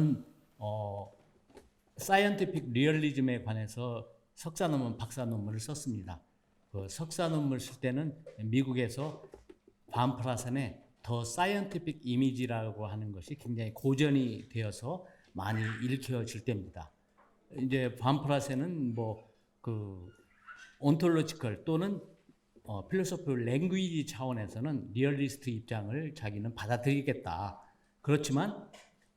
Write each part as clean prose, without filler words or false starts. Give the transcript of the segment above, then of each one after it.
저는 사이언티픽 리얼리즘에 관해서 석사 논문, 박사 논문을 썼습니다. 그 석사 논문을 쓸 때는 미국에서 반프라센의 더 사이언티픽 이미지라고 하는 것이 굉장히 고전이 되어서 많이 읽혀질 때입니다. 이제 반프라센은 그 온톨로지컬 또는 필로소피 랭귀지 차원에서는 리얼리스트 입장을 자기는 받아들이겠다. 그렇지만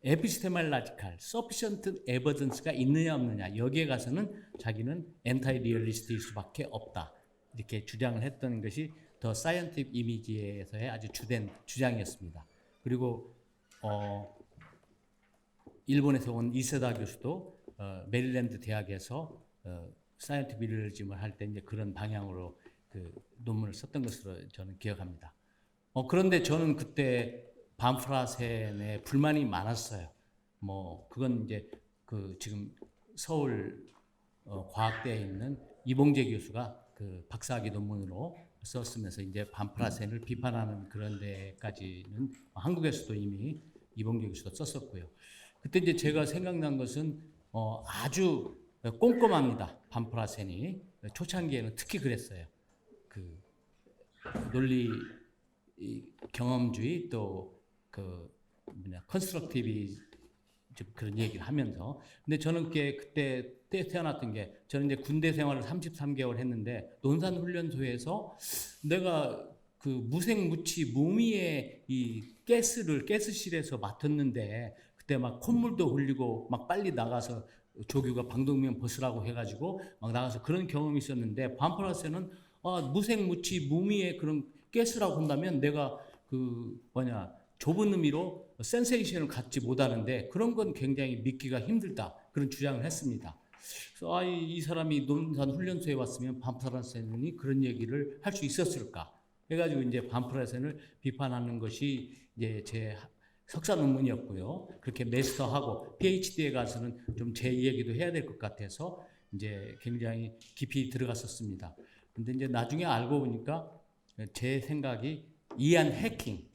에피스테멀라지칼, 서피션트 에버던스가 있느냐 없느냐 여기에 가서는 자기는 엔타이 리얼리스트일 수밖에 없다. 이렇게 주장을 했던 것이 더 사이언티픽 이미지에서의 아주 주된 주장이었습니다. 그리고 일본에서 온 이세다 교수도 메릴랜드 대학에서 사이언티픽 리얼리즘을 할 때 이제 그런 방향으로 그 논문을 썼던 것으로 저는 기억합니다. 그런데 저는 그때 반프라센에 불만이 많았어요. 그건 이제 그 지금 서울 과학대에 있는 이봉재 교수가 그 박사학위 논문으로 썼으면서 이제 반프라센을 비판하는 그런 데까지는 한국에서도 이미 이봉재 교수가 썼었고요. 그때 이제 제가 생각난 것은 아주 꼼꼼합니다. 반프라센이 초창기에는 특히 그랬어요. 그 논리 경험주의 또 컨스트럭티비 그런 얘기를 하면서 근데 저는 그때 태어났던 게 저는 이제 군대 생활을 33개월 했는데 논산훈련소에서 내가 그 무생무치 무미의 이 가스실에서 맡았는데 그때 막 콧물도 흘리고 막 빨리 나가서 조교가 방독면 벗으라고 해가지고 막 나가서 그런 경험이 있었는데 반프라센은 무생무치 무미의 그런 가스라고 한다면 내가 좁은 의미로 센세이션을 갖지 못하는데 그런 건 굉장히 믿기가 힘들다 그런 주장을 했습니다. 그래서 이 사람이 논산 훈련소에 왔으면 반프라센이 그런 얘기를 할 수 있었을까 해가지고 이제 반프라센을 비판하는 것이 이제 제 석사 논문이었고요. 그렇게 마스터하고 PhD에 가서는 좀 제 얘기도 해야 될 것 같아서 이제 굉장히 깊이 들어갔었습니다. 근데 이제 나중에 알고 보니까 제 생각이 이안 해킹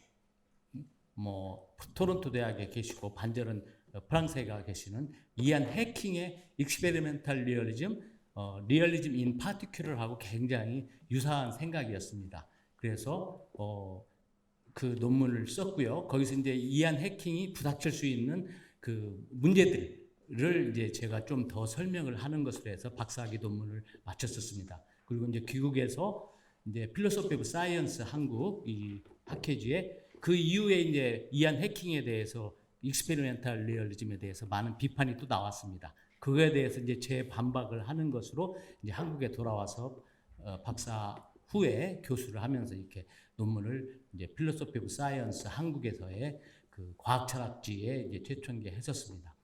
토론토 대학에 계시고 반절은 프랑스에 가 계시는 이안 해킹의 익스페리멘탈 리얼리즘, 리얼리즘 인 파티큘러하고 굉장히 유사한 생각이었습니다. 그래서 그 논문을 썼고요. 거기서 이제 이안 해킹이 부닥칠 수 있는 그 문제들을 이제 제가 좀 더 설명을 하는 것으로 해서 박사학위 논문을 마쳤었습니다. 그리고 이제 귀국에서 이제 필로소피 오브 사이언스 한국 이 파케지에 그 이후에 이제 이안 해킹에 대해서 익스페리멘탈 리얼리즘에 대해서 많은 비판이 또 나왔습니다. 그거에 대해서 이제 재반박을 하는 것으로 이제 한국에 돌아와서 박사 후에 교수를 하면서 이렇게 논문을 이제 필로소피 오브 사이언스 한국에서의 그 과학철학지에 이제 최초인게 했었습니다.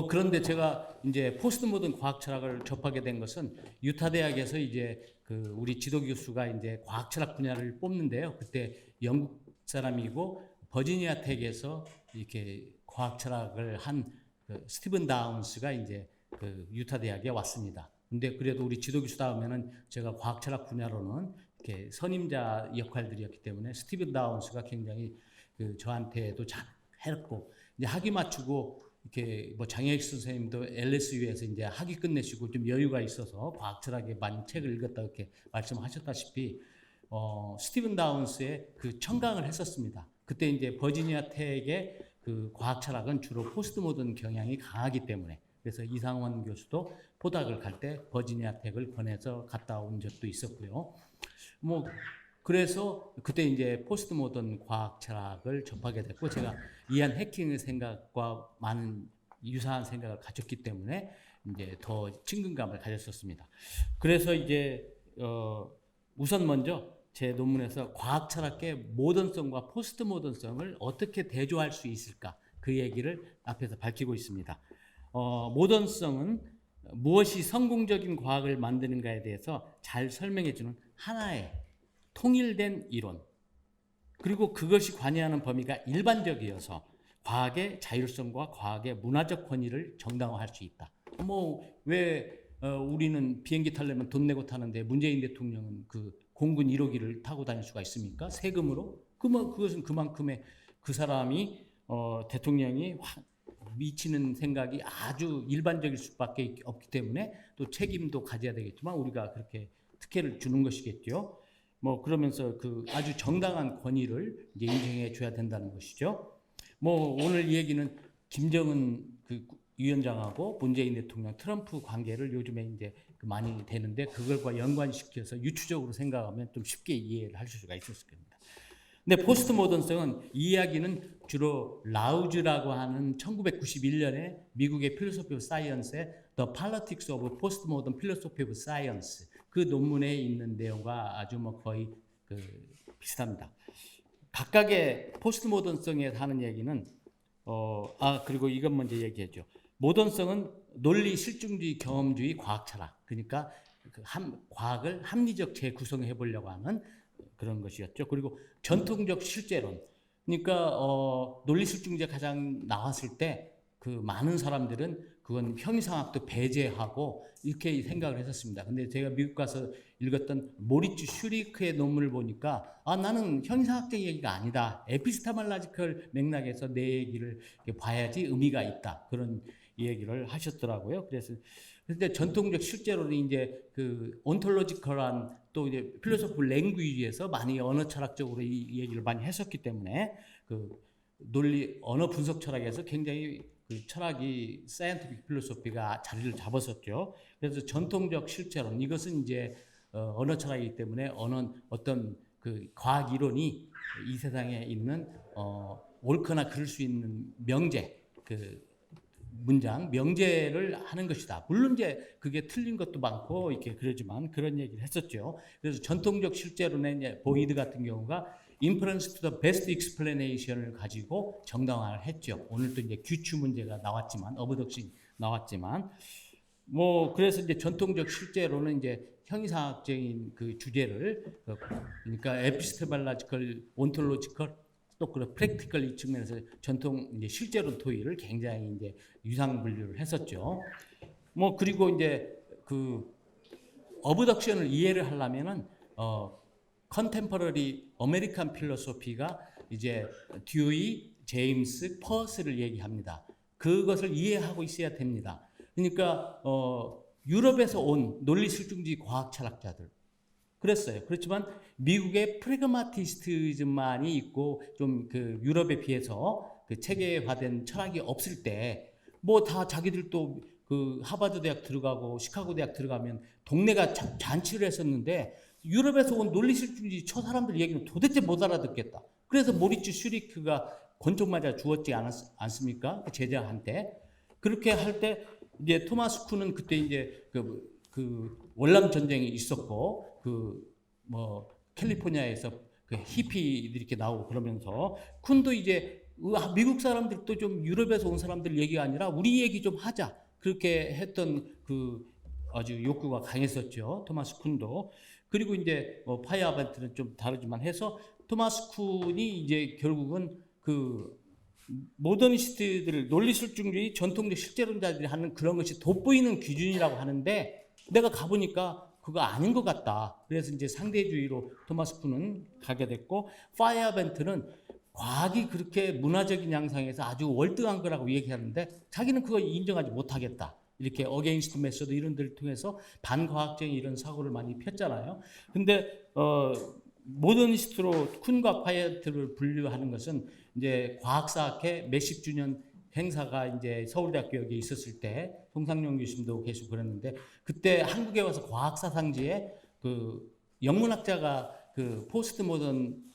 그런데 제가 이제 포스트 모던 과학 철학을 접하게 된 것은 유타 대학에서 이제 그 우리 지도 교수가 이제 과학 철학 분야를 뽑는데요. 그때 영국 사람이고 버지니아 텍에서 이렇게 과학 철학을 한 그 스티븐 다운스가 이제 그 유타 대학에 왔습니다. 근데 그래도 우리 지도 교수 다음에는 제가 과학 철학 분야로는 이렇게 선임자 역할들이었기 때문에 스티븐 다운스가 굉장히 그 저한테도 잘 했고 이제 학위 마치고 이렇게 장혜익 선생님도 LSU에서 이제 학위 끝내시고 좀 여유가 있어서 과학철학에 많이 책을 읽었다 이렇게 말씀하셨다시피 스티븐 다운스의 그 청강을 했었습니다. 그때 이제 버지니아 텍의 그 과학철학은 주로 포스트 모던 경향이 강하기 때문에 그래서 이상원 교수도 포닥을 갈 때 버지니아 텍을 권해서 갔다 온 적도 있었고요. 그래서 그때 이제 포스트 모던 과학 철학을 접하게 됐고 제가 이안 해킹의 생각과 많은 유사한 생각을 가졌기 때문에 이제 더 친근감을 가졌었습니다. 그래서 이제 우선 먼저 제 논문에서 과학 철학의 모던성과 포스트 모던성을 어떻게 대조할 수 있을까 그 얘기를 앞에서 밝히고 있습니다. 모던성은 무엇이 성공적인 과학을 만드는가에 대해서 잘 설명해주는 하나의 통일된 이론 그리고 그것이 관여하는 범위가 일반적이어서 과학의 자율성과 과학의 문화적 권위를 정당화할 수 있다. 왜 우리는 비행기 타려면 돈 내고 타는데 문재인 대통령은 그 공군 1호기를 타고 다닐 수가 있습니까? 세금으로? 그것은 그만큼의 그 사람이 대통령이 미치는 생각이 아주 일반적일 수밖에 없기 때문에 또 책임도 가져야 되겠지만 우리가 그렇게 특혜를 주는 것이겠죠. 뭐 그러면서 그 아주 정당한 권위를 이제 인정해 줘야 된다는 것이죠. 뭐 오늘 이 얘기는 김정은 그 위원장하고 문재인 대통령, 트럼프 관계를 요즘에 이제 많이 되는데 그걸과 연관시켜서 유추적으로 생각하면 좀 쉽게 이해를 할 수가 있었을 겁니다. 근데 포스트 모던성은 이 이야기는 주로 라우즈라고 하는 1991년에 미국의 필로소피 오브 사이언스의 The Politics of Postmodern Philosophy of Science 그 논문에 있는 내용과 아주 뭐 거의 비슷합니다. 각각의 포스트 모던성에 하는 얘기는 그리고 이건 먼저 얘기했죠. 모던성은 논리, 실증주의, 경험주의, 과학 철학. 그러니까 과학을 합리적 재구성해 보려고 하는 그런 것이었죠. 그리고 전통적 실제론. 그러니까 논리 실증주의가 가장 나왔을 때 그 많은 사람들은 그건 형이상학도 배제하고 이렇게 생각을 했었습니다. 근데 제가 미국 가서 읽었던 모리츠 슈리크의 논문을 보니까 나는 형이상학적 얘기가 아니다. 에피스테멀로지컬 맥락에서 내 얘기를 봐야지 의미가 있다. 그런 얘기를 하셨더라고요. 그래서 근데 전통적 실제로는 이제 그 온톨로지컬한 또 이제 필로소피 랭귀지에서 많이 언어 철학적으로 이 얘기를 많이 했었기 때문에 그 논리 언어 분석 철학에서 굉장히 그 철학이 사이언티픽 필로소피가 자리를 잡았었죠. 그래서 전통적 실제론 이것은 이제 언어 철학이기 때문에 어떤 그 과학 이론이 이 세상에 있는 옳거나 그럴 수 있는 명제 그 문장, 명제를 하는 것이다. 물론 이제 그게 틀린 것도 많고 이렇게 그러지만 그런 얘기를 했었죠. 그래서 전통적 실제론의 이제 보이드 같은 경우가 inference to the best explanation을 가지고 정당화를 했죠. 오늘도 이제 규추 문제가 나왔지만, 어브덕시 나왔지만, 뭐 그래서 이제 전통적 실제론은 이제 형이상학적인 그 주제를 그러니까 에피스테멀로지컬, 온톨로지컬 또 그런 프랙티컬 이 측면에서 전통 이제 실제론 토의를 굉장히 이제 유상 분류를 했었죠. 뭐 그리고 이제 그 어브덕션을 이해를 하려면은 컨템퍼러리 아메리칸 필로소피가 이제 듀이, 제임스, 퍼스를 얘기합니다. 그것을 이해하고 있어야 됩니다. 그러니까 유럽에서 온 논리 실증주의 과학 철학자들 그랬어요. 그렇지만 미국의 프래그마티스트즘만이 있고 좀 그 유럽에 비해서 그 체계화된 철학이 없을 때 뭐 다 자기들도 그 하버드 대학 들어가고 시카고 대학 들어가면 동네가 잔치를 했었는데 유럽에서 온 논리실주의 저 사람들 얘기는 도대체 못 알아듣겠다. 그래서 모리츠 슈리크가 권총 맞아 죽었지 않습니까? 그 제자한테. 그렇게 할 때 이제 토마스 쿤은 그때 이제 그 월남 전쟁이 있었고 뭐 캘리포니아에서 그 히피들이 이렇게 나오고 그러면서 쿤도 이제 미국 사람들도 좀 유럽에서 온 사람들 얘기가 아니라 우리 얘기 좀 하자 그렇게 했던 그 아주 욕구가 강했었죠. 토마스 쿤도. 그리고 이제 파이어벤트는 좀 다르지만 해서 토마스 쿤이 이제 결국은 그 모더니스트들을 논리실증주의 전통적 실제론자들이 하는 그런 것이 돋보이는 기준이라고 하는데 내가 가보니까 그거 아닌 것 같다. 그래서 이제 상대주의로 토마스 쿤은 가게 됐고 파이어벤트는 과학이 그렇게 문화적인 양상에서 아주 월등한 거라고 얘기하는데 자기는 그거 인정하지 못하겠다. 이렇게 어게인스트 메소드 이런 데를 통해서 반과학적인 이런 사고를 많이 폈잖아요. 근데 모더니스트로 쿤과 파이어벤트를 분류하는 것은 이제 과학사학회 몇십 주년 행사가 이제 서울대학교 여기에 있었을 때 송상용 교수님도 계시고 그랬는데 그때 한국에 와서 과학사상지에 그 영문학자가 그 포스트 모던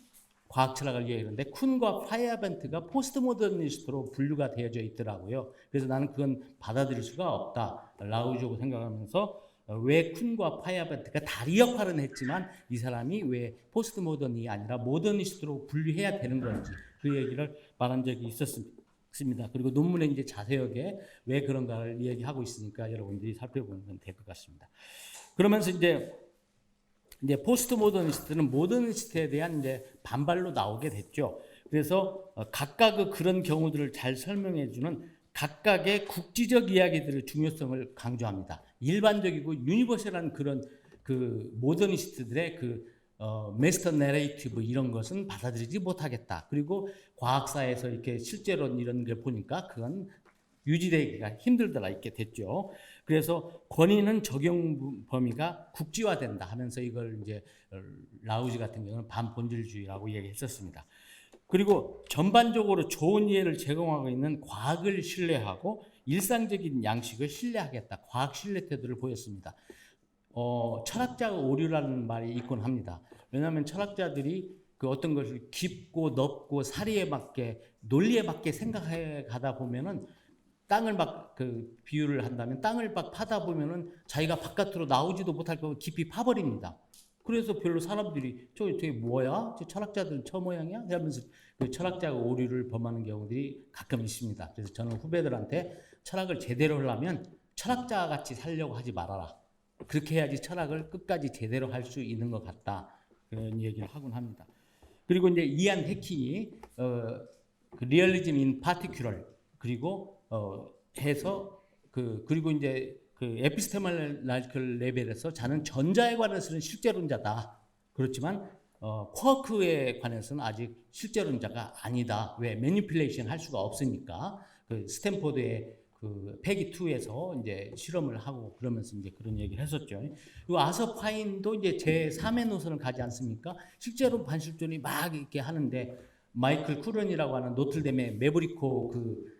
과학 철학을 얘기하는데 쿤과 파이어벤트가 포스트 모더니스트로 분류가 되어져 있더라고요. 그래서 나는 그건 받아들일 수가 없다. 라우즈고 생각하면서 왜 쿤과 파이어벤트가 다리 역할은 했지만 이 사람이 왜 포스트 모던이 아니라 모더니스트로 분류해야 되는 건지 그 얘기를 말한 적이 있었습니다. 그리고 논문에 이제 자세하게 왜 그런가를 얘기하고 있으니까 여러분들이 살펴보면 될 것 같습니다. 그러면서 이제 포스트 모더니스트는 모더니스트에 대한 이제 반발로 나오게 됐죠. 그래서 각각의 그런 경우들을 잘 설명해주는 각각의 국지적 이야기들의 중요성을 강조합니다. 일반적이고 유니버셜한 그런 그 모더니스트들의 그 메스터 내레이티브 이런 것은 받아들이지 못하겠다. 그리고 과학사에서 이렇게 실제론 이런 걸 보니까 그건 유지되기가 힘들더라 이렇게 됐죠. 그래서 권위는 적용 범위가 국지화된다 하면서 이걸 이제 라우지 같은 경우는 반본질주의라고 얘기했었습니다. 그리고 전반적으로 좋은 이해를 제공하고 있는 과학을 신뢰하고 일상적인 양식을 신뢰하겠다. 과학 신뢰 태도를 보였습니다. 철학자가 오류라는 말이 있곤 합니다. 왜냐하면 철학자들이 그 어떤 것을 깊고 넓고 사리에 맞게 논리에 맞게 생각해 가다 보면은 땅을 막 그 비유를 한다면 땅을 막 파다 보면은 자기가 바깥으로 나오지도 못할 거고 깊이 파버립니다. 그래서 별로 사람들이 저게 뭐야? 저 철학자들은 저 모양이야? 하면서 그 철학자가 오류를 범하는 경우들이 가끔 있습니다. 그래서 저는 후배들한테 철학을 제대로 하려면 철학자 같이 살려고 하지 말아라. 그렇게 해야지 철학을 끝까지 제대로 할 수 있는 것 같다. 그런 얘기를 하곤 합니다. 그리고 이제 이안 해킹이 그 리얼리즘 인 파티큐럴 그리고 해서 그리고 이제 그 에피스테멀라이컬 레벨에서 자는 전자에 관해서는 실제론자다. 그렇지만 쿼크에 관해서는 아직 실제론자가 아니다. 왜? 매니플레이션 할 수가 없으니까. 그 스탠포드의 그 패기 2에서 이제 실험을 하고 그러면서 이제 그런 얘기를 했었죠. 그리고 아서 파인도 이제 제 3의 노선을 가지 않습니까? 실제로 반실존이 막 이렇게 하는데 마이클 쿠런이라고 하는 노틀댐의 메브리코 그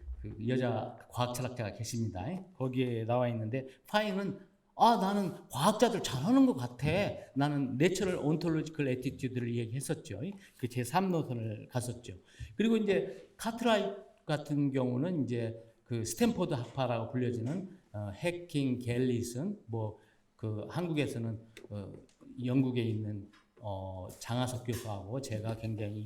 여자 과학 철학자가 계십니다. 거기에 나와 있는데 파인은 나는 과학자들 잘하는 것 같아. 나는 내처럴 온톨로지컬 애티튜드를 얘기했었죠. 그 제 3노선을 갔었죠. 그리고 이제 카트라이트 같은 경우는 이제 그 스탠포드 학파라고 불려지는 해킹 갤리슨 뭐 그 한국에서는 영국에 있는 장하석 교수하고 제가 굉장히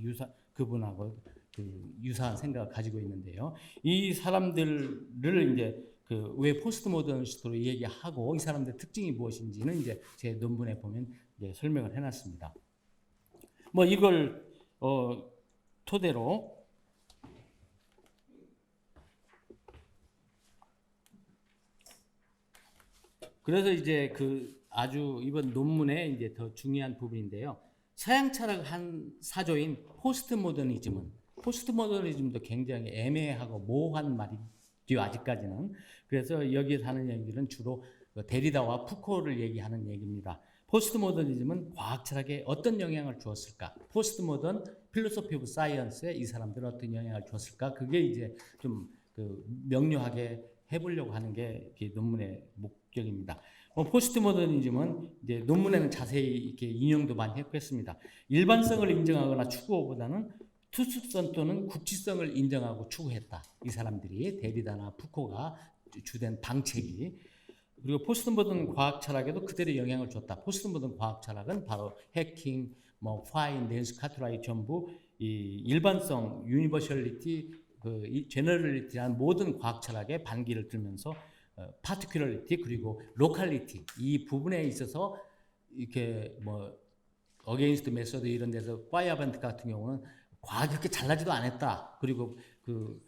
그분하고 그 유사한 생각을 가지고 있는데요. 이 사람들을 이제 그 왜 포스트 모더니스트로 얘기하고 이 사람들의 특징이 무엇인지는 이제 제 논문에 보면 이제 설명을 해놨습니다. 뭐 이걸 토대로 그래서 이제 그 아주 이번 논문에 이제 더 중요한 부분인데요. 서양 철학 한 사조인 포스트 모더니즘도 굉장히 애매하고 모호한 말이죠, 아직까지는. 그래서 여기에 하는 얘기는 주로 데리다와 푸코를 얘기하는 얘기입니다. 포스트 모더니즘은 과학 철학에 어떤 영향을 주었을까? 포스트 모던 필로소피 오브 사이언스에 이 사람들은 어떤 영향을 주었을까? 그게 이제 좀 그 명료하게 해보려고 하는 게 논문의 목적입니다. 포스트 모더니즘은 이제 논문에는 자세히 이렇게 인용도 많이 했습니다. 일반성을 인정하거나 추구보다는 투숙성 또는 국지성을 인정하고 추구했다. 이 사람들이 데리다나 푸코가 주된 방책이. 그리고 포스트 모던 과학 철학에도 그들의 영향을 줬다. 포스트 모던 과학 철학은 바로 해킹, 뭐 파인, 낸스 카트라이 전부 이 일반성, 유니버셜리티, 그 제너럴리티라는 모든 과학 철학의 반기를 들면서 파티큘러리티 그리고 로컬리티 이 부분에 있어서 이렇게 뭐 어게인스트 메소드 이런 데서 파이어밴드 같은 경우는 과학이 그렇게 잘나지도 않았다. 그리고 그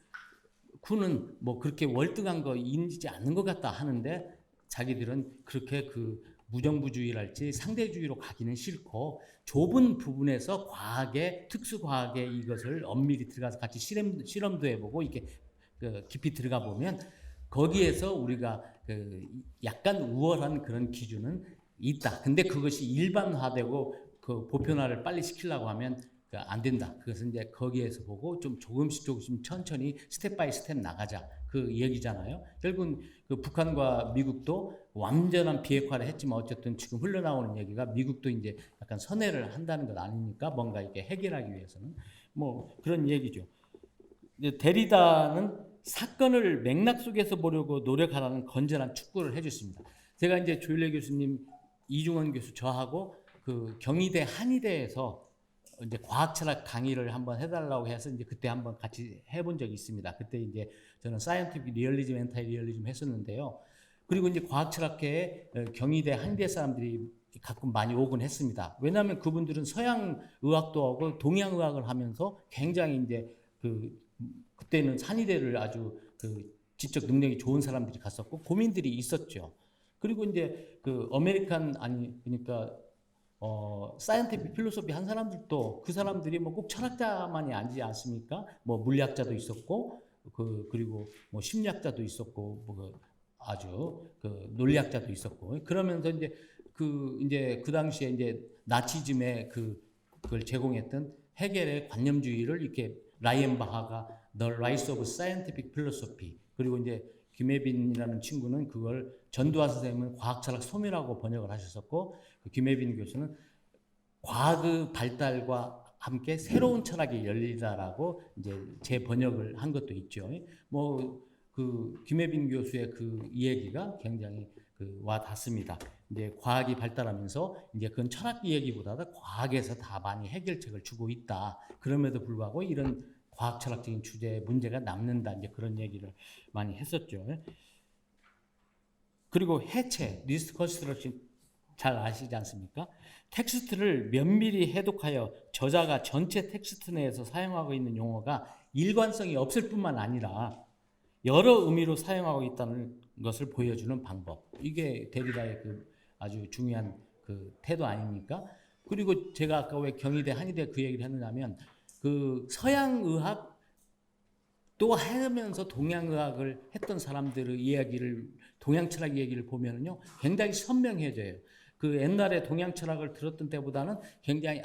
쿠는 뭐 그렇게 월등한 거 인지지 않는 것 같다 하는데 자기들은 그렇게 그 무정부주의랄지 상대주의로 가기는 싫고 좁은 부분에서 과학의 특수과학의 이것을 엄밀히 들어가서 같이 실험도 해보고 이렇게 깊이 들어가 보면 거기에서 우리가 그 약간 우월한 그런 기준은 있다. 근데 그것이 일반화되고 그 보편화를 빨리 시키려고 하면 안 된다. 그것은 이제 거기에서 보고 좀 조금씩 천천히 스텝 바이 스텝 나가자. 그 얘기잖아요. 결국은 그 북한과 미국도 완전한 비핵화를 했지만 어쨌든 지금 흘러나오는 얘기가 미국도 이제 약간 선회를 한다는 것 아닙니까? 뭔가 이렇게 해결하기 위해서는 뭐 그런 얘기죠. 데리다는 사건을 맥락 속에서 보려고 노력하라는 건전한 축구를 해줬습니다. 제가 이제 조일래 교수님, 이중원 교수 저하고 그 경희대 한의대에서 이제 과학철학 강의를 한번 해달라고 해서 이제 그때 한번 같이 해본 적이 있습니다. 그때 이제 저는 사이언티픽 리얼리즘, 엔타이 리얼리즘 했었는데요. 그리고 이제 과학철학회에 경희대 한의대 사람들이 가끔 많이 오곤 했습니다. 왜냐하면 그분들은 서양 의학도 하고 동양 의학을 하면서 굉장히 이제 그때는 한의대를 아주 그 지적 능력이 좋은 사람들이 갔었고 고민들이 있었죠. 그리고 이제 그 아메리칸 그러니까 사이언티픽 필로소피 한 사람들도 그 사람들이 뭐 꼭 철학자만이 아니지 않습니까? 뭐 물리학자도 있었고 그리고 뭐 심리학자도 있었고 뭐 아주 그 논리학자도 있었고 그러면서 이제 그 당시에 이제 나치즘의 그걸 제공했던 헤겔의 관념주의를 이렇게 라이엔바하가 The Rise of Scientific Philosophy 그리고 이제 김혜빈이라는 친구는 그걸 전두환 선생님은 과학철학 소멸하고 번역을 하셨었고 김혜빈 교수는 과학의 발달과 함께 새로운 철학이 열리다라고 이제 재번역을 한 것도 있죠. 뭐 그 김혜빈 교수의 그 이야기가 굉장히 와 닿습니다. 이제 과학이 발달하면서 이제 그건 철학 이야기보다도 과학에서 다 많이 해결책을 주고 있다. 그럼에도 불구하고 이런 과학 철학적인 주제에 문제가 남는다. 이제 그런 얘기를 많이 했었죠. 그리고 해체, 리스트 컨스트럭션 잘 아시지 않습니까? 텍스트를 면밀히 해독하여 저자가 전체 텍스트 내에서 사용하고 있는 용어가 일관성이 없을 뿐만 아니라 여러 의미로 사용하고 있다는 것을 보여주는 방법. 이게 데리다의 아주 중요한 태도 아닙니까? 그리고 제가 아까 왜 경희대, 한의대 그 얘기를 했느냐면 서양의학 또 하면서 동양의학을 했던 사람들의 이야기를 동양철학 이야기를 보면은요 굉장히 선명해져요. 옛날에 동양철학을 들었던 때보다는 굉장히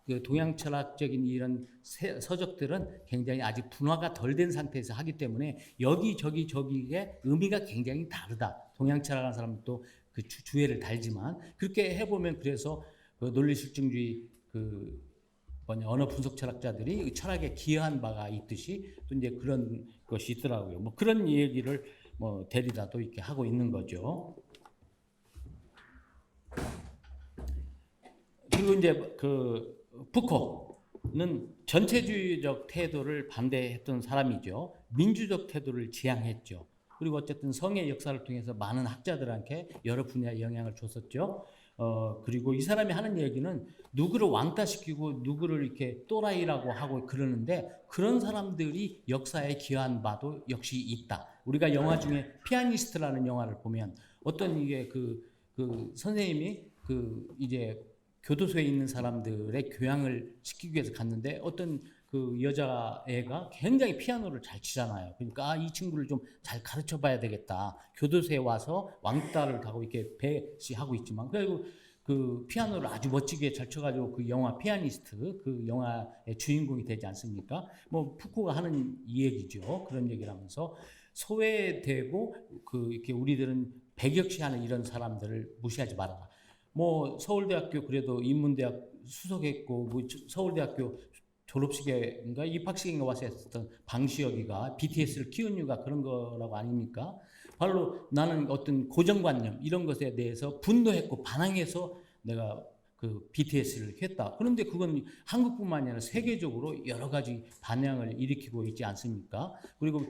그 동양철학적인 이런 서적들은 굉장히 아직 분화가 덜 된 상태에서 하기 때문에 여기저기 저기의 의미가 굉장히 다르다. 동양철학하는 사람도 그 주의를 달지만 그렇게 해보면 그래서 논리실증주의 언어 분석 철학자들이 철학에 기여한 바가 있듯이 또 이제 그런 것이 있더라고요. 뭐 그런 얘기를 뭐 데리다도 이렇게 하고 있는 거죠. 그리고 이제 푸코는 전체주의적 태도를 반대했던 사람이죠. 민주적 태도를 지향했죠. 그리고 어쨌든 성의 역사를 통해서 많은 학자들한테 여러 분야에 영향을 줬었죠. 그리고 이 사람이 하는 얘기는 누구를 왕따시키고 누구를 이렇게 또라이라고 하고 그러는데 그런 사람들이 역사에 기여한 바도 역시 있다. 우리가 영화 중에 피아니스트라는 영화를 보면 어떤 이게 선생님이 이제 교도소에 있는 사람들의 교양을 시키기 위해서 갔는데 어떤 여자애가 굉장히 피아노를 잘 치잖아요. 그러니까 이 친구를 좀 잘 가르쳐 봐야 되겠다. 교도소에 와서 왕따를 하고 이렇게 배시하고 있지만 그리고 피아노를 아주 멋지게 잘 쳐가지고 영화 피아니스트 영화의 주인공이 되지 않습니까? 뭐 푸코가 하는 이 얘기죠. 그런 얘기를 하면서 소외되고 이렇게 우리들은 백역시하는 이런 사람들을 무시하지 말아라. 뭐 서울대학교 그래도 인문대학 수석했고 뭐 서울대학교 졸업식인가 입학식인가 와서 했었던 방시혁이가 BTS를 키운 이유가 그런 거라고 아닙니까? 바로 나는 어떤 고정관념 이런 것에 대해서 분노했고 반항해서 내가 BTS를 했다. 그런데 그건 한국뿐만 아니라 세계적으로 여러 가지 반향을 일으키고 있지 않습니까? 그리고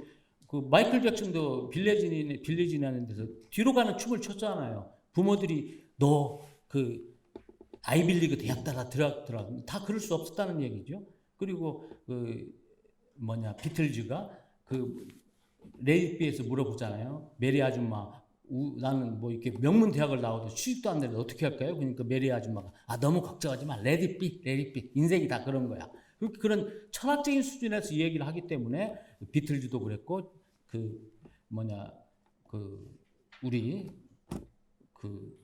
마이클 잭슨도 빌리진이라는 데서 뒤로 가는 춤을 췄잖아요. 부모들이 너 아이빌리그 대학 따라 들어갔더라. 다 그럴 수 없었다는 얘기죠. 그리고 비틀즈가 레이비에서 물어보잖아요. 메리 아줌마, 나는 뭐 이렇게 명문 대학을 나와도 취직도 안 되는데 어떻게 할까요? 그러니까 메리 아줌마가 너무 걱정하지 마. 레디비. 인생이 다 그런 거야. 그런 철학적인 수준에서 이 얘기를 하기 때문에 비틀즈도 그랬고 우리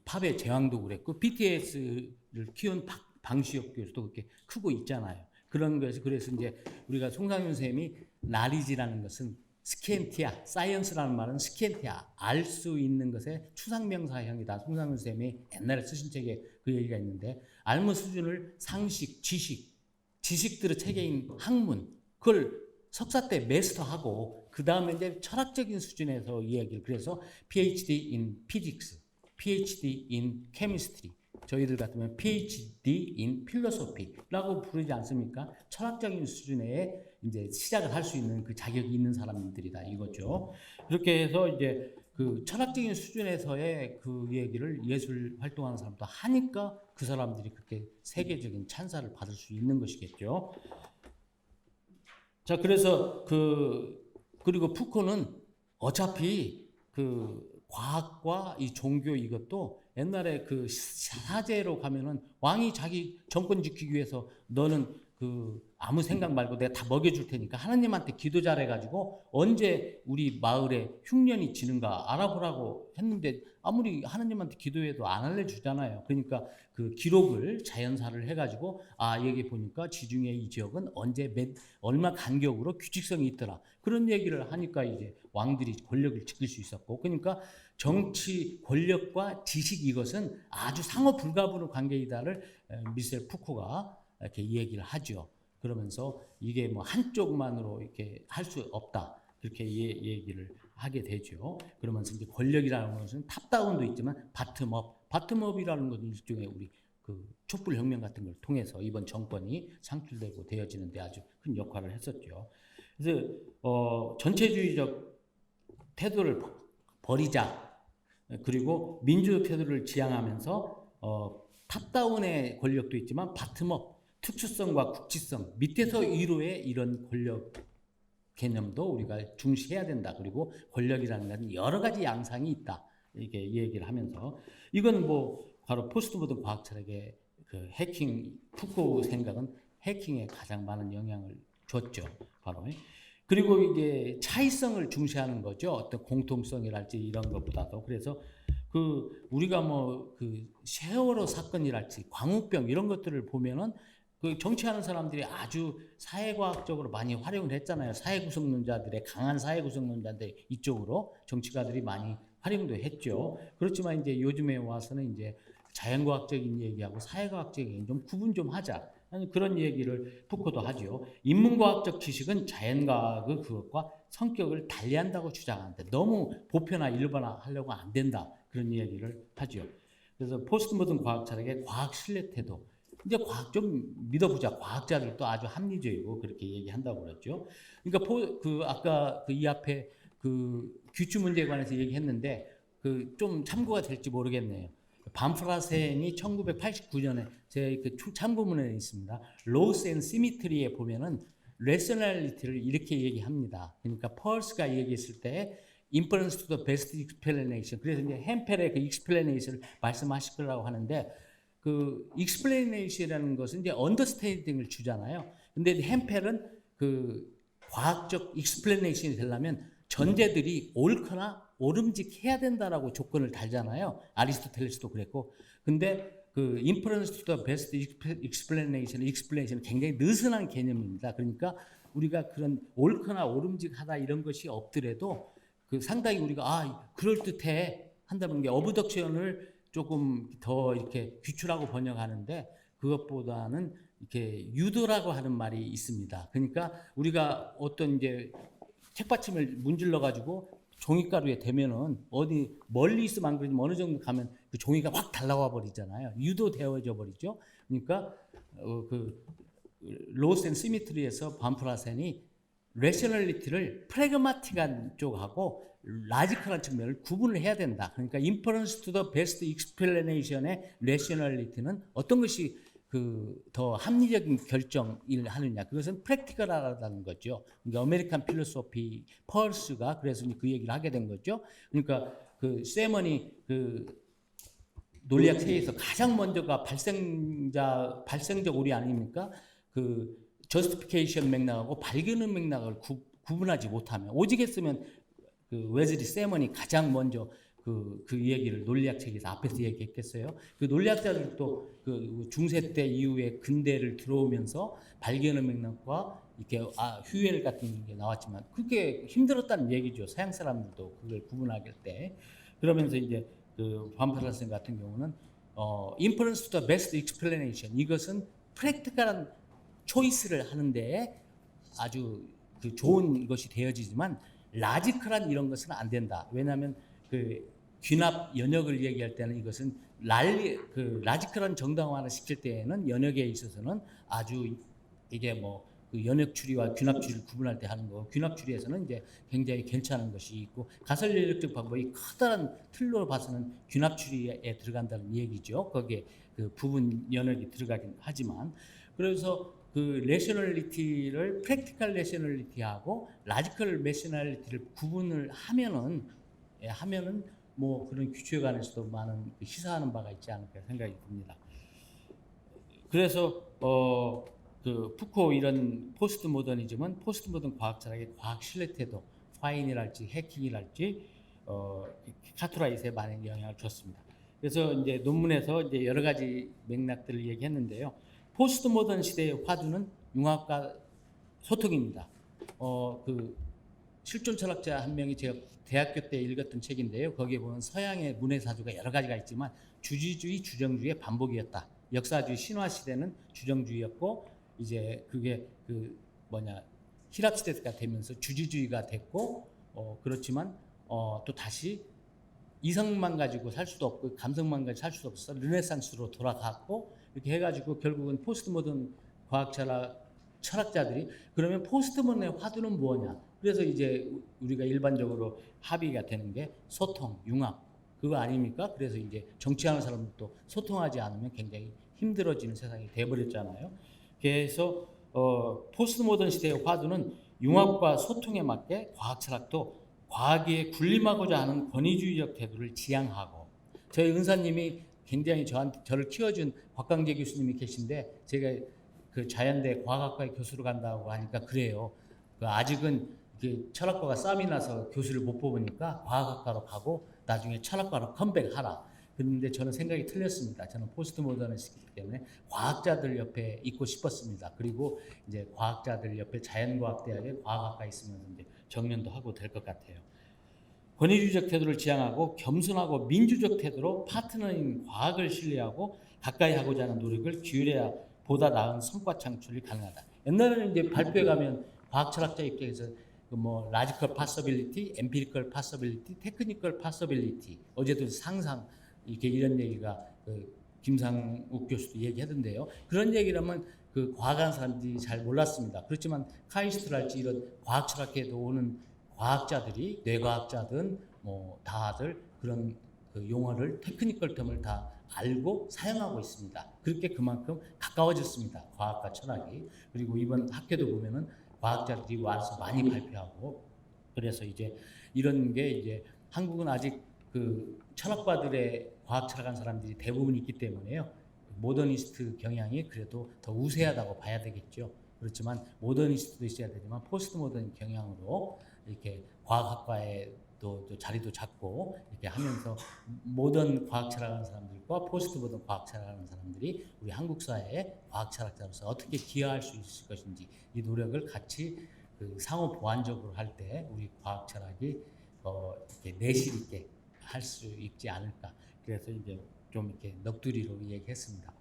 팝의 제왕도 그랬고 BTS를 키운 방시혁 교수도 그렇게 크고 있잖아요. 그런 거에서 그래서 이제 우리가 송상윤 쌤이 나리지라는 것은 스키엔티아, 사이언스라는 말은 스키엔티아, 알 수 있는 것의 추상명사형이다. 송상윤 쌤이 옛날에 쓰신 책에 그 얘기가 있는데 알무 수준을 상식, 지식들의 체계인 학문 그걸 석사 때 메스터하고 그 다음에 이제 철학적인 수준에서 이야기를 그래서 PhD in Physics, PhD in Chemistry 저희들 같으면 PhD in Philosophy라고 부르지 않습니까? 철학적인 수준에 이제 시작을 할 수 있는 자격이 있는 사람들이다 이거죠. 그렇게 해서 이제 철학적인 수준에서의 얘기를 예술 활동하는 사람도 하니까 그 사람들이 그렇게 세계적인 찬사를 받을 수 있는 것이겠죠. 자, 그래서 그리고 푸코는 어차피 과학과 이 종교 이것도 옛날에 사제로 가면은 왕이 자기 정권 지키기 위해서 너는 아무 생각 말고 내가 다 먹여줄 테니까 하나님한테 기도 잘해가지고 언제 우리 마을에 흉년이 지는가 알아보라고 했는데 아무리 하나님한테 기도해도 안 알려주잖아요. 그러니까 그 기록을 자연사를 해가지고 여기 보니까 지중해 이 지역은 언제 얼마 간격으로 규칙성이 있더라. 그런 얘기를 하니까 이제 왕들이 권력을 지킬 수 있었고, 그러니까 정치 권력과 지식 이것은 아주 상호 불가분의 관계이다를 미셀 푸코가 이렇게 얘기를 하죠. 그러면서 이게 뭐 한쪽만으로 이렇게 할 수 없다. 그렇게 얘기를 하게 되죠. 그러면서 이제 권력이라는 것은 탑다운도 있지만 바텀업이라는 것은 일종의 우리 그 촛불 혁명 같은 걸 통해서 이번 정권이 창출되고 되어지는데 아주 큰 역할을 했었죠. 그래서 전체주의적 태도를 버리자. 그리고 민주적 태도를 지향하면서 탑다운의 권력도 있지만 바텀업 특수성과 국지성 밑에서 위로의 이런 권력 개념도 우리가 중시해야 된다. 그리고 권력이라는 것은 여러 가지 양상이 있다. 이렇게 얘기를 하면서 이건 뭐 바로 포스트 모던 과학 철학의 그 해킹 푸코 생각은 해킹에 가장 많은 영향을 줬죠. 바로. 그리고 이게 차이성을 중시하는 거죠. 어떤 공통성이랄지 이런 것보다도. 그래서 우리가 뭐 세월호 사건이랄지 광우병 이런 것들을 보면은 그 정치하는 사람들이 아주 사회과학적으로 많이 활용을 했잖아요. 사회구성론자들의 강한 사회구성론자들 이쪽으로 정치가들이 많이 활용도 했죠. 그렇지만 이제 요즘에 와서는 이제 자연과학적인 얘기하고 사회과학적인 좀 구분 좀 하자. 그런 얘기를 푸코도 하죠. 인문과학적 지식은 자연과학의 그것과 성격을 달리한다고 주장하는데 너무 보편화 일반화하려고 안 된다. 그런 얘기를 하죠. 그래서 포스트 모던 과학 철학의 과학 신뢰 태도. 이제 과학 좀 믿어보자. 과학자들도 아주 합리적이고 그렇게 얘기한다고 그랬죠. 그러니까 아까 이 앞에 규추 문제에 관해서 얘기했는데 좀 참고가 될지 모르겠네요. 반프라센이 1989년에 제 참고문에 있습니다. 로스 앤 시미트리에 보면은 레셔널리티를 이렇게 얘기합니다. 그러니까 펄스가 얘기했을 때 inference to the best explanation. 그래서 이제 햄펠의 그 explanation을 말씀하실 거라고 하는데 explanation이라는 것은 이제 understanding을 주잖아요. 근데 햄펠은 과학적 explanation이 되려면 전제들이 옳거나 옳음직해야 된다라고 조건을 달잖아요. 아리스토텔레스도 그랬고. 근데 inference to the best explanation 굉장히 느슨한 개념입니다. 그러니까 우리가 그런 옳거나 옳음직하다 이런 것이 없더라도 상당히 우리가 그럴듯해 한다는 게 어브덕션을 조금 더 이렇게 규출하고 번역하는데 그것보다는 이렇게 유도라고 하는 말이 있습니다. 그러니까 우리가 어떤 이제 책받침을 문질러 가지고 종이가루에 대면은 어디 멀리 있으면 안 그러지만 어느 정도 가면 그 종이가 확 달라와 버리잖아요. 유도되어져 버리죠. 그러니까 로스 앤 시미트리에서 반프라센이 레셔널리티를 프래그마틱한 쪽하고 라지컬한 측면을 구분을 해야 된다. 그러니까 inference to the best explanation의 레셔널리티는 어떤 것이 더 합리적인 결정을 하느냐. 그것은 프랙티컬하다는 거죠. 그러니까 아메리칸 필로소피 펄스가 그래서 그 얘기를 하게 된 거죠. 그러니까 세먼이 논리학 세계에서 가장 먼저가 발생적 오리 아닙니까? 저스티피케이션 맥락하고 발견의 맥락을 구분하지 못하면 오직 했으면 웨즐리 세먼이 가장 먼저 그 얘기를 논리학 책에서 앞에서 얘기했겠어요. 논리학자들도 중세 때 이후에 근대를 들어오면서 발견의 맥락과 이렇게 휴엘 같은 게 나왔지만 그게 힘들었다는 얘기죠. 서양 사람들도 그걸 구분하길 때. 그러면서 이제 반프라센 같은 경우는 inference to the best explanation 이것은 프랙티컬한 초이스를 하는데 아주 좋은 것이 되어지지만 라지컬한 이런 것은 안 된다. 왜냐하면 귀납 연역을 얘기할 때는 이것은 라지컬한 정당화를 시킬 때에는 연역에 있어서는 아주 이게 연역 추리와 귀납 추리를 구분할 때 하는 거. 귀납 추리에서는 이제 굉장히 괜찮은 것이 있고 가설 연역적 방법이 커다란 틀로 봐서는 귀납 추리에 들어간다는 얘기죠. 거기에 부분 연역이 들어가긴 하지만 그래서 레셔널리티를 프랙티컬 레셔널리티하고 라지컬 레셔널리티를 구분을 하면은 그런 규칙에 관해서도 많은 시사하는 바가 있지 않을까 생각이 듭니다. 그래서 그 푸코 이런 포스트 모더니즘은 포스트 모던 과학 철학의 과학 신뢰 태도, 파인이랄지 해킹이랄지 카트라이트에 많은 영향을 줬습니다. 그래서 이제 논문에서 이제 여러 가지 맥락들을 얘기했는데요. 포스트 모던 시대의 화두는 융합과 소통입니다. 그 실존 철학자 한 명이 제가 대학교 때 읽었던 책인데요. 거기에 보면 서양의 문해 사주가 여러 가지가 있지만 주지주의, 주정주의의 반복이었다. 역사주의 신화 시대는 주정주의였고 이제 그게 그 뭐냐 히랍 시대가 되면서 주지주의가 됐고 그렇지만 또 다시 이성만 가지고 살 수도 없고 감성만 가지고 살 수도 없어 르네상스로 돌아갔고 이렇게 해가지고 결국은 포스트 모던 과학 철학자들이 그러면 포스트 모던의 화두는 뭐냐? 그래서 이제 우리가 일반적으로 합의가 되는 게 소통, 융합 그거 아닙니까? 그래서 이제 정치하는 사람들도 소통하지 않으면 굉장히 힘들어지는 세상이 돼버렸잖아요. 그래서 포스트 모던 시대의 화두는 융합과 소통에 맞게 과학 철학도 과학에 군림하고자 하는 권위주의적 태도를 지향하고 저희 은사님이 굉장히 저를 키워준 곽광재 교수님이 계신데 제가 그 자연대 과학학과에 교수로 간다고 하니까 그래요. 그 아직은 철학과가 쌈이 나서 교수를 못 뽑으니까 과학학과로 가고 나중에 철학과로 컴백하라. 그런데 저는 생각이 틀렸습니다. 저는 포스트 모더니스트이기 때문에 과학자들 옆에 있고 싶었습니다. 그리고 이제 과학자들 옆에 자연과학대학에 과학학과 있으면서 이제 정년도 하고 될 것 같아요. 권위주의적 태도를 지향하고 겸손하고 민주적 태도로 파트너인 과학을 신뢰하고 가까이 하고자 하는 노력을 기울여야 보다 나은 성과 창출이 가능하다. 옛날에는 이제 발표에 가면 과학 철학자 입장에서 뭐 라지컬 파서빌리티, 엠피리컬 파서빌리티, 테크니컬 파서빌리티 어제도 상상 이렇게 이런 얘기가 김상욱 교수도 얘기하던데요. 그런 얘기라면 그 과학하는 사람들이 잘 몰랐습니다. 그렇지만 카이스트랄지 이런 과학 철학계에도 오는 과학자들이 뇌과학자든 뭐 다들 그런 그 용어를 테크니컬 term을 다 알고 사용하고 있습니다. 그렇게 그만큼 가까워졌습니다. 과학과 철학이. 그리고 이번 학회도 보면은 과학자들이 와서 많이 발표하고 그래서 이제 이런 게 이제 한국은 아직 그 철학과들의 과학 철학한 사람들이 대부분 있기 때문에요. 모더니스트 경향이 그래도 더 우세하다고 봐야 되겠죠. 그렇지만 모더니스트도 있어야 되지만 포스트 모던 경향으로 이렇게 과학학과에도 자리도 잡고 이렇게 하면서 모던 과학 철학하는 사람들과 포스트 모던 과학 철학하는 사람들이 우리 한국 사회에 과학 철학자로서 어떻게 기여할 수 있을 것인지 이 노력을 같이 그 상호 보완적으로 할 때 우리 과학 철학이 이렇게 내실 있게 할 수 있지 않을까. 그래서 이제 좀 이렇게 넋두리로 얘기했습니다.